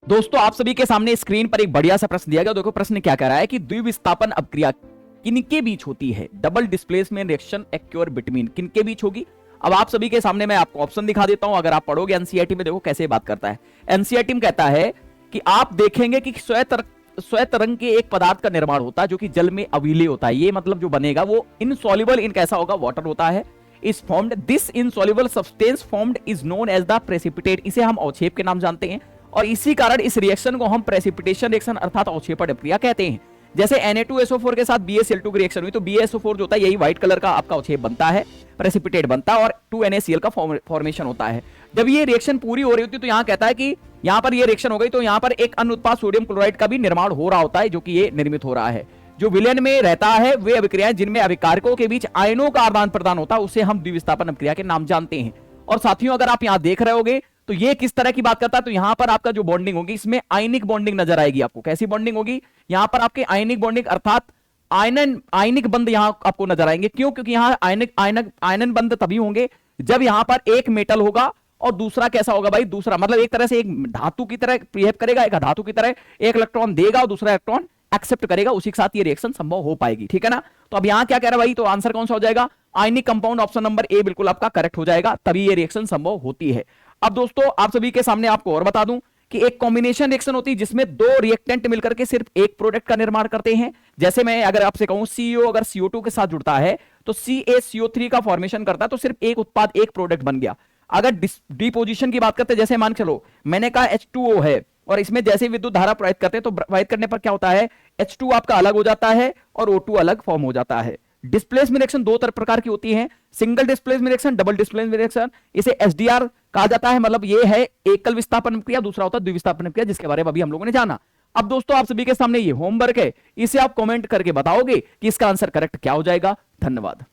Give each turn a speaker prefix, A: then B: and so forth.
A: दोस्तों आप सभी के सामने स्क्रीन पर एक बढ़िया सा प्रश्न दिया गया। देखो प्रश्न क्या कह रहा है कि द्विविस्थापन अपक्रिया किनके बीच होती है? Double displacement reaction accrue between किनके बीच होगी? अब आप सभी के सामने मैं आपको ऑप्शन दिखा देता हूं। अगर आप पढ़ोगे एनसीईआरटी में, देखो कैसे बात करता है। एनसीईआरटी में कहता है कि आप देखेंगे कि स्वतरंग के एक पदार्थ का निर्माण होता है जो कि जल में अविलीय होता है। ये मतलब जो बनेगा वो इनसॉल्युबल इन कैसा होगा? वाटर होता है। Is formed this insoluble substance formed is known as the precipitate. इसे हम अवक्षेप के नाम जानते हैं और इसी कारण इस रिएक्शन को हम प्रेसिपिटेशन रिएक्शन अर्थात अवक्षेपण प्रक्रिया कहते हैं। जैसे Na2SO4 के साथ BaCl2 की रिएक्शन हुई तो BaSO4 जो होता है यही व्हाइट कलर का आपका अवक्षेप बनता है, प्रेसिपिटेट बनता है और 2NaCl का फॉर्मेशन होता है। जब ये रिएक्शन पूरी हो रही होती है तो यहां कहता है कि यहां पर ये रिएक्शन हो गई तो यहां पर एक अन्य उत्पाद सोडियम क्लोराइड का भी निर्माण हो रहा होता है जो कि ये निर्मित हो रहा है। जो विलयन में रहता है वे अभिक्रियाएं जिनमें अभिकारकों के बीच आयनों का आदान प्रदान होता है उसे हम द्विविस्थापन अभिक्रिया के नाम जानते हैं। और साथियों अगर आप यहां देख रहे होगे तो ये किस तरह की बात करता है, तो यहां पर आपका जो बॉन्डिंग होगी इसमें आयनिक बॉन्डिंग नजर आएगी आपको। कैसी बॉन्डिंग होगी? यहां पर आपके आयनिक बॉन्डिंग अर्थात आयनिक बंध यहां आपको नजर आएंगे। क्यों? क्योंकि यहां आयनन बंध तभी होंगे जब यहां पर एक मेटल होगा और दूसरा कैसा होगा भाई? दूसरा मतलब एक तरह से एक धातु की तरह बिहेव करेगा, एक धातु की तरह एक इलेक्ट्रॉन देगा और दूसरा इलेक्ट्रॉन एक्सेप्ट करेगा, उसी के साथ ये रिएक्शन संभव हो पाएगी। ठीक है ना? तो अब यहां क्या कह रहा है भाई? तो आंसर कौन सा हो जाएगा? Ionic compound, option number A बिल्कुल आपका करेक्ट हो जाएगा, तभी ये रिएक्शन संभव होती है। अब दोस्तों आप सभी के सामने आपको और बता दूं कि एक कॉम्बिनेशन रिएक्शन होती है जिसमें दो रिएक्टेंट मिलकर के सिर्फ एक प्रोडक्ट का निर्माण करते हैं। जैसे मैं अगर आपसे कहूं CO अगर CO2 के साथ जुड़ता है तो CaCO3 का फॉर्मेशन करता है तो सिर्फ एक उत्पाद एक प्रोडक्ट बन गया। अगर डिपोजिशन की बात करते हैं, जैसे मान के चलो मैंने कहा H2O है और इसमें जैसे विद्युत धारा प्रवाहित करते हैं तो प्रवाहित करने पर क्या होता है? H2 आपका अलग हो जाता है और O2 अलग फॉर्म हो जाता है। डिस्प्लेसमेंट रिएक्शन दो प्रकार की होती है, single displacement reaction, double displacement reaction. इसे SDR कहा जाता है, मतलब ये है एकल विस्थापन क्रिया, दूसरा होता है द्विविस्थापन क्रिया जिसके बारे में अभी हम लोगों ने जाना। अब दोस्तों आप सभी के सामने ये होमवर्क है, इसे आप कमेंट करके बताओगे कि इसका आंसर करेक्ट क्या हो जाएगा। धन्यवाद।